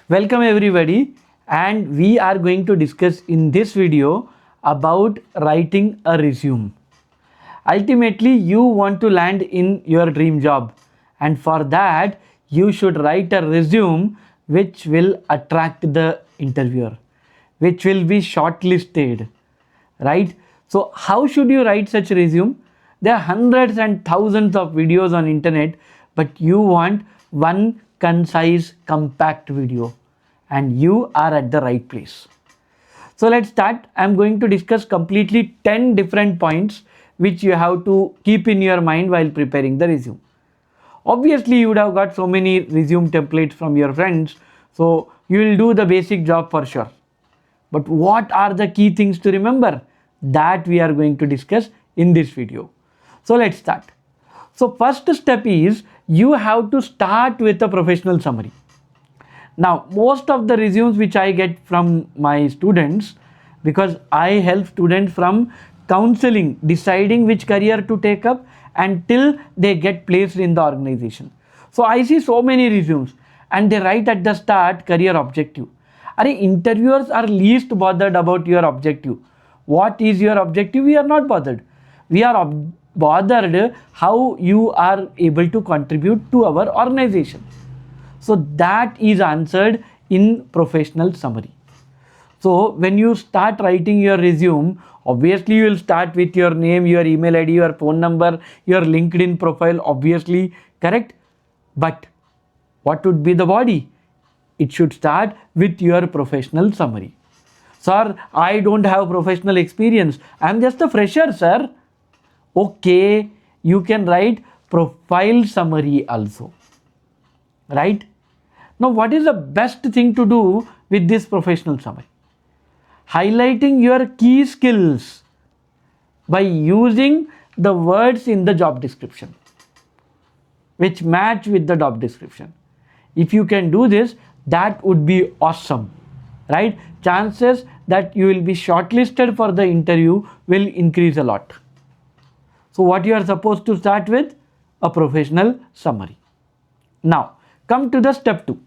Welcome everybody, and we are going to discuss in this video about writing a resume. Ultimately, you want to land in your dream job, and for that you should write a resume which will attract the interviewer, which will be shortlisted, right? So how should you write such a resume? There are hundreds and thousands of videos on internet, but you want one concise compact video, and you are at the right place. So let's start. I'm going to discuss completely 10 different points which you have to keep in your mind while preparing the resume. Obviously you would have got so many resume templates from your friends, so you will do the basic job for sure. But what are the key things to remember? That we are going to discuss in this video. So let's start. So first step is you have to start with a professional summary. Now most of the resumes which I get from my students, because I help students from counseling, deciding which career to take up until they get placed in the organization. So I see so many resumes and they write at the start career objective. Interviewers are least bothered about your objective. What is your objective? We are not bothered. We are bothered how you are able to contribute to our organization. So that is answered in professional summary. So when you start writing your resume, obviously you will start with your name, your email ID, your phone number, your LinkedIn profile, obviously, correct? But what would be the body? It should start with your professional summary. Sir, I don't have professional experience. I am just a fresher, sir. Okay, you can write profile summary also. Right? Now, what is the best thing to do with this professional summary? Highlighting your key skills by using the words in the job description which match with the job description. If you can do this, that would be awesome, right? Chances that you will be shortlisted for the interview will increase a lot. So what you are supposed to start with? A professional summary. Now come to the step 2.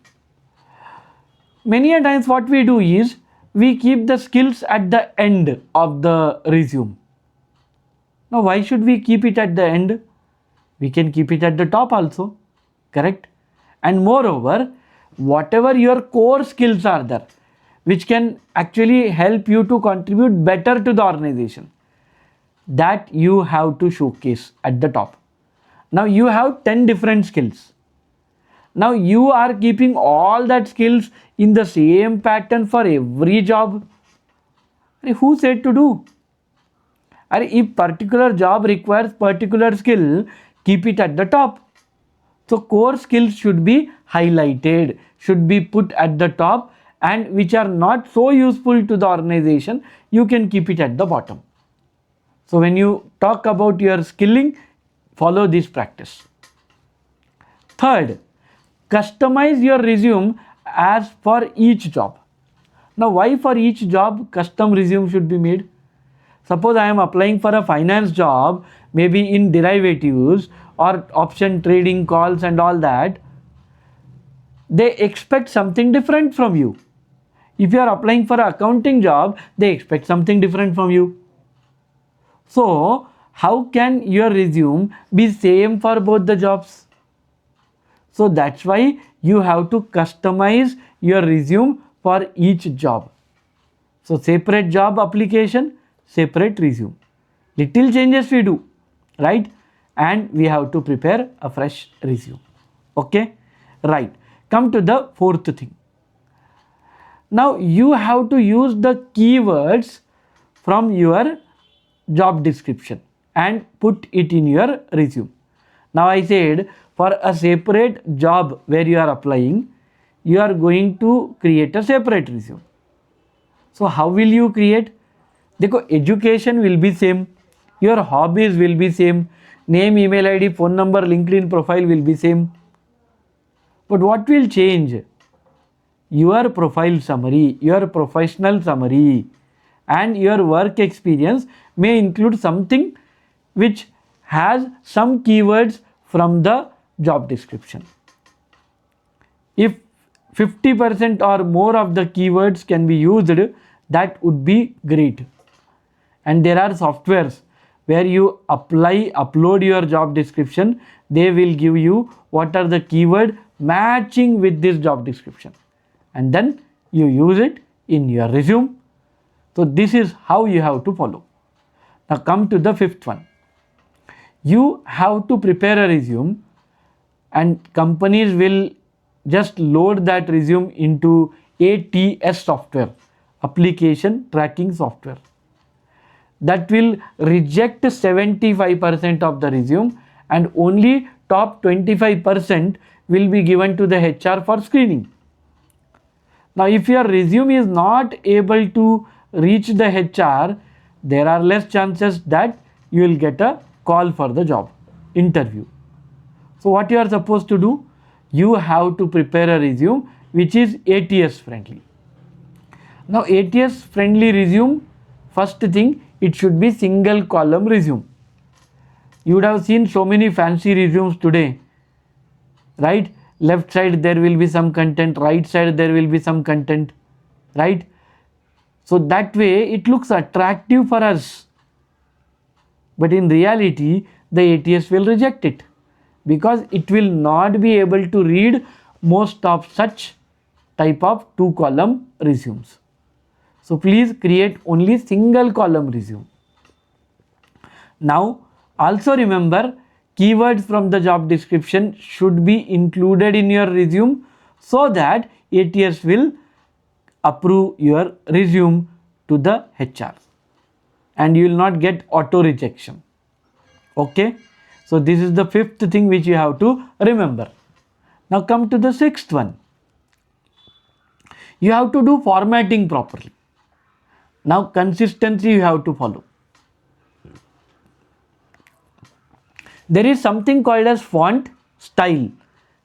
Many a times what we do is we keep the skills at the end of the resume. Now why should we keep it at the end? We can keep it at the top also, correct? And moreover, whatever your core skills are there, which can actually help you to contribute better to the organization, that you have to showcase at the top. Now you have 10 different skills. Now you are keeping all that skills in the same pattern for every job. Who said to do? If particular job requires particular skill, keep it at the top. So core skills should be highlighted, should be put at the top, and which are not so useful to the organization, you can keep it at the bottom. So when you talk about your skilling, follow this practice. Third, customize your resume as for each job. Now why for each job custom resume should be made? Suppose I am applying for a finance job, maybe in derivatives or option trading calls and all that. They expect something different from you. If you are applying for an accounting job, they expect something different from you. So how can your resume be same for both the jobs? So that's why you have to customize your resume for each job. So separate job application, separate resume. Little changes we do, right? And we have to prepare a fresh resume. Okay, right. Come to the fourth thing. Now you have to use the keywords from your job description and put it in your resume. Now I said for a separate job where you are applying, you are going to create a separate resume. So how will you create? Dekho, education will be same, your hobbies will be same, name, email ID, phone number, LinkedIn profile will be same. But what will change? Your profile summary, your professional summary, and your work experience may include something which has some keywords from the job description. If 50% or more of the keywords can be used, that would be great. And there are softwares where you upload your job description, they will give you what are the keyword matching with this job description, and then you use it in your resume. So this is how you have to follow. Now come to the fifth one. You have to prepare a resume, and companies will just load that resume into ATS software, application tracking software. That will reject 75% of the resume, and only top 25% will be given to the HR for screening. Now if your resume is not able to reach the HR, there are less chances that you will get a call for the job interview. So what you are supposed to do? You have to prepare a resume which is ATS friendly. Now ATS friendly resume, first thing, it should be single column resume. You would have seen so many fancy resumes today, right? Left side there will be some content, right side there will be some content, right? So that way it looks attractive for us, but in reality the ATS will reject it, because it will not be able to read most of such type of 2-column resumes. So please create only single column resume. Now also remember, keywords from the job description should be included in your resume so that ATS will approve your resume to the HR and you will not get auto rejection. Okay, so this is the fifth thing which you have to remember. Now come to the sixth one. You have to do formatting properly. Now consistency you have to follow. There is something called as font style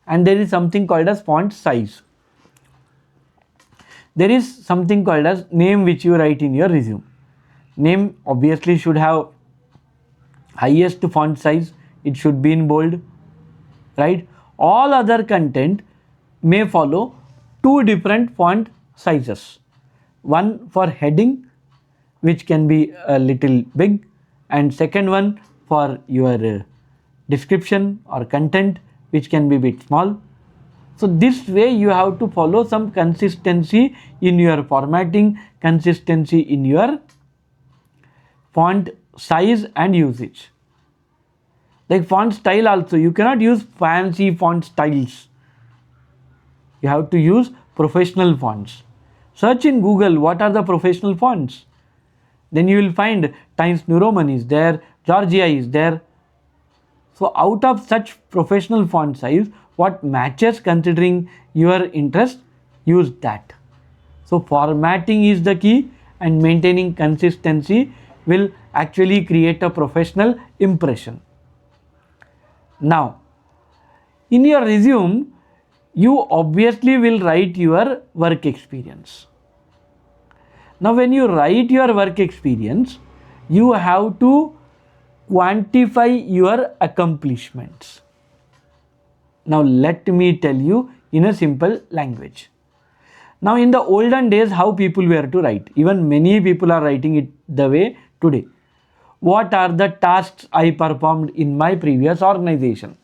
and there is something called as font size. There is something called as name which you write in your resume. Name obviously should have highest font size, it should be in bold, right? All other content may follow two different font sizes. One for heading, which can be a little big, and second one for your description or content, which can be a bit small. So this way you have to follow some consistency in your formatting, consistency in your font size and usage. Like font style also, you cannot use fancy font styles. You have to use professional fonts. Search in Google what are the professional fonts. Then you will find Times New Roman is there, Georgia is there. So out of such professional font size, what matches considering your interest, use that. So formatting is the key and maintaining consistency will actually create a professional impression. Now, in your resume, you obviously will write your work experience. Now, when you write your work experience, you have to quantify your accomplishments. Now, let me tell you in a simple language. Now, in the olden days, how people were to write, even many people are writing it the way today. What are the tasks I performed in my previous organization?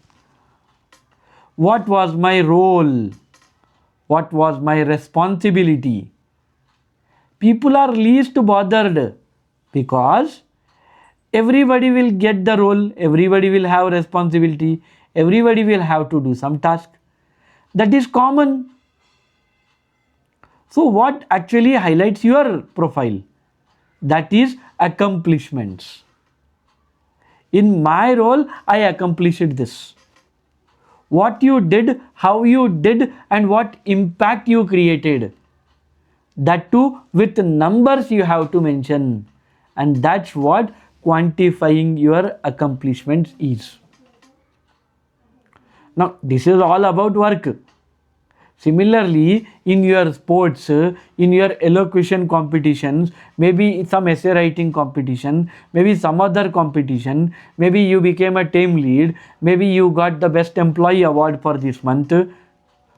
What was my role? What was my responsibility? People are least bothered because everybody will get the role, everybody will have responsibility, everybody will have to do some task. That is common. So what actually highlights your profile? That is accomplishments. In my role, I accomplished this. What you did, how you did, and what impact you created. That too with numbers you have to mention. And that's what quantifying your accomplishments is. Now, this is all about work. Similarly, in your sports, in your elocution competitions, maybe some essay writing competition, maybe some other competition, maybe you became a team lead, maybe you got the best employee award for this month.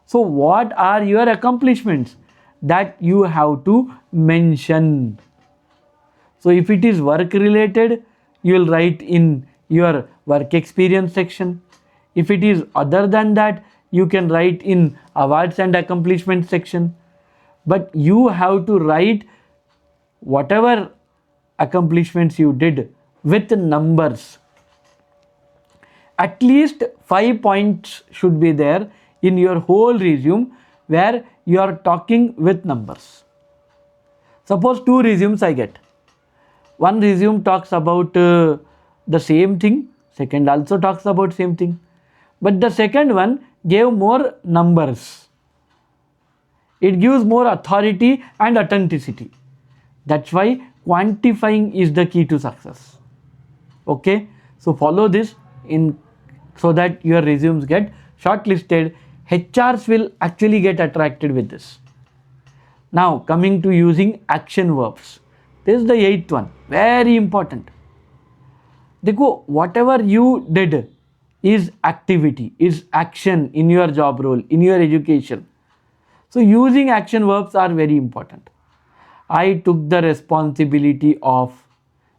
So what are your accomplishments that you have to mention? So if it is work related, you will write in your work experience section. If it is other than that, you can write in awards and accomplishments section. But you have to write whatever accomplishments you did with numbers. At least 5 points should be there in your whole resume where you are talking with numbers. Suppose 2 resumes I get. One resume talks about the same thing, second also talks about same thing, but the second one gave more numbers. It gives more authority and authenticity. That's why quantifying is the key to success. Okay, so follow this in so that your resumes get shortlisted. HRs will actually get attracted with this. Now coming to using action verbs. This is the 8th one, very important. Dekho, whatever you did is activity, is action in your job role, in your education. So using action verbs are very important. I took the responsibility of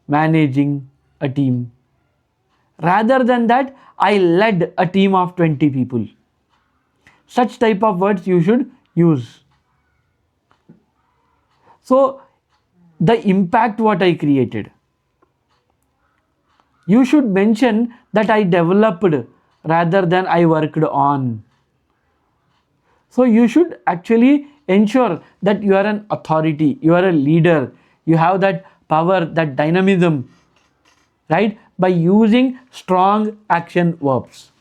managing a team. Rather than that, I led a team of 20 people. Such type of words you should use. So the impact what I created. You should mention that I developed rather than I worked on. So you should actually ensure that you are an authority, you are a leader, you have that power, that dynamism, right? By using strong action verbs.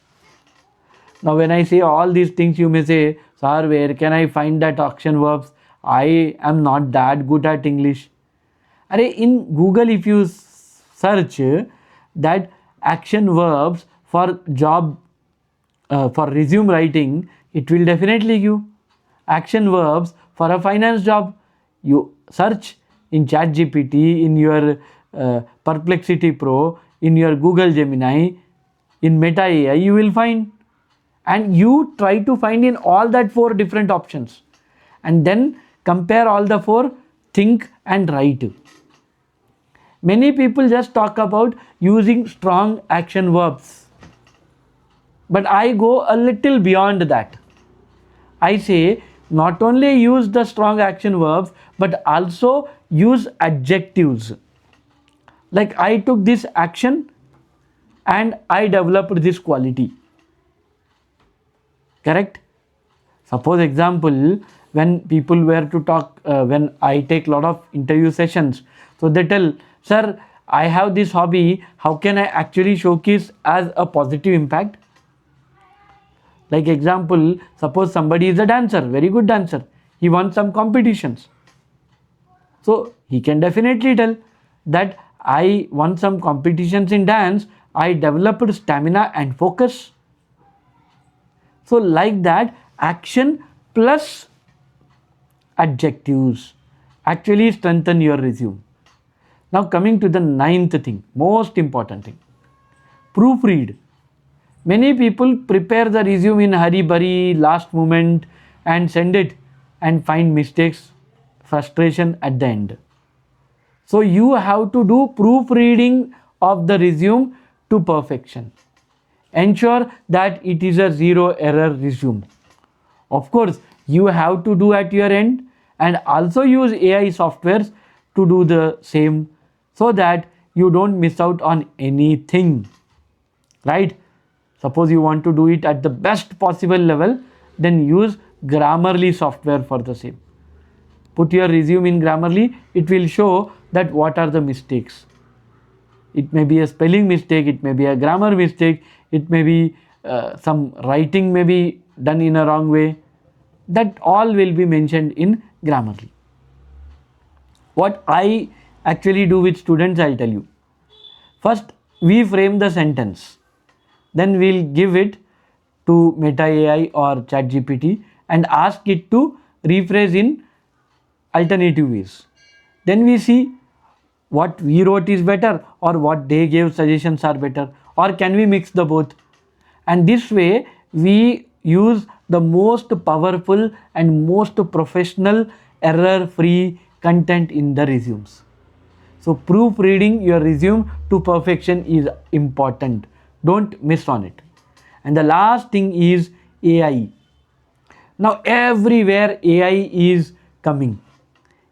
Now when I say all these things, you may say, sir, where can I find that action verbs? I am not that good at English. In Google, if you search that action verbs for job, for resume writing, it will definitely give action verbs for a finance job. You search in ChatGPT, in your Perplexity Pro, in your Google Gemini, in Meta AI, you will find. And you try to find in all that 4 different options. And then compare all the 4, think and write. Many people just talk about using strong action verbs. But I go a little beyond that. I say not only use the strong action verbs, but also use adjectives. Like I took this action and I developed this quality. Correct? Suppose example, when people were to talk, when I take lot of interview sessions, so they tell, sir, I have this hobby, how can I actually showcase as a positive impact? Like example, suppose somebody is a dancer, very good dancer, he won some competitions. So he can definitely tell that I won some competitions in dance, I developed stamina and focus. So like that, action plus adjectives actually strengthen your resume. Now coming to the 9th thing, most important thing, proofread. Many people prepare the resume in hurry-burry, last moment and send it and find mistakes, frustration at the end. So you have to do proofreading of the resume to perfection. Ensure that it is a 0 error resume. Of course, you have to do at your end and also use AI softwares to do the same so that you don't miss out on anything, right? Suppose you want to do it at the best possible level, then use Grammarly software for the same. Put your resume in Grammarly, it will show that what are the mistakes. It may be a spelling mistake, it may be a grammar mistake, it may be some writing may be done in a wrong way. That all will be mentioned in Grammarly. What I actually do with students, I'll tell you. First, we frame the sentence. Then we'll give it to Meta AI or ChatGPT and ask it to rephrase in alternative ways. Then we see what we wrote is better or what they gave suggestions are better, or can we mix the both. And this way we use the most powerful and most professional error-free content in the resumes. So proofreading your resume to perfection is important. Don't miss on it. And the last thing is AI. Now everywhere AI is coming.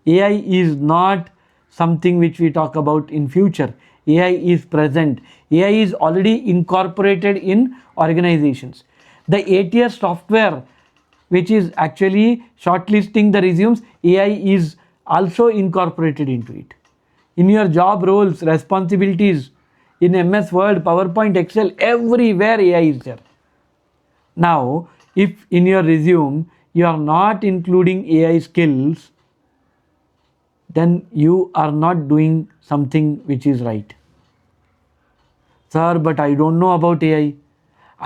AI is not something which we talk about in future. AI is present. AI is already incorporated in organizations. The ATS software, which is actually shortlisting the resumes, AI is also incorporated into it. In your job roles, responsibilities, in MS Word, PowerPoint, Excel, everywhere AI is there. Now, if in your resume you are not including AI skills, then you are not doing something which is right. Sir, but I don't know about AI.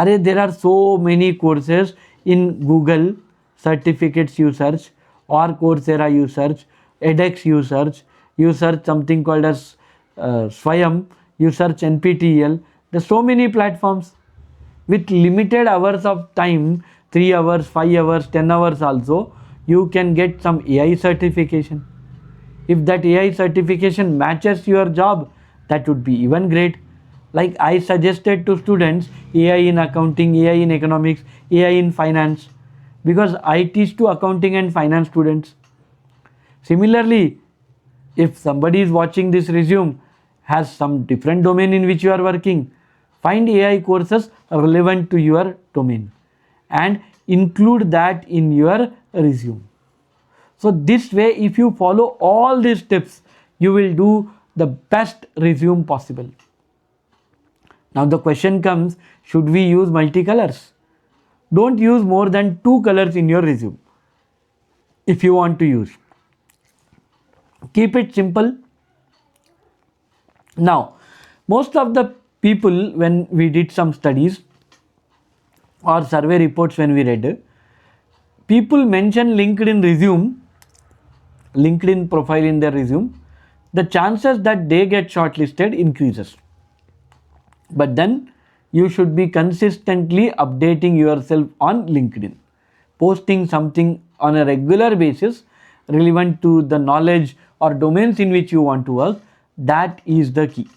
There are so many courses in Google, certificates you search, or Coursera you search, edX you search something called as Swayam, you search NPTEL. There's so many platforms with limited hours of time, 3 hours, 5 hours, 10 hours also, you can get some AI certification. If that AI certification matches your job, that would be even great. Like I suggested to students AI in accounting, AI in economics, AI in finance, because I teach to accounting and finance students. Similarly, if somebody is watching this resume, has some different domain in which you are working, find AI courses relevant to your domain and include that in your resume. So this way, if you follow all these tips, you will do the best resume possible. Now the question comes, should we use multicolors? Don't use more than 2 colors in your resume if you want to use. Keep it simple. Now, most of the people, when we did some studies or survey reports when we read, people mention LinkedIn profile in their resume, the chances that they get shortlisted increases. But then you should be consistently updating yourself on LinkedIn, posting something on a regular basis relevant to the knowledge or domains in which you want to work. That is the key.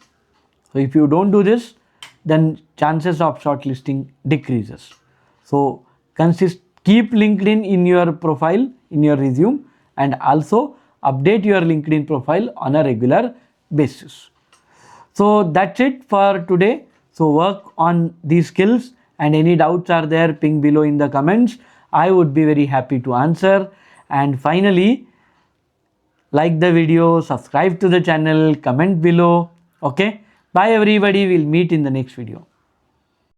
So if you don't do this, then chances of shortlisting decreases. So keep LinkedIn in your profile, in your resume, and also update your LinkedIn profile on a regular basis. So that's it for today. So work on these skills, and any doubts are there, ping below in the comments. I would be very happy to answer. And finally, like the video, subscribe to the channel, comment below. Okay. Bye everybody. We'll meet in the next video.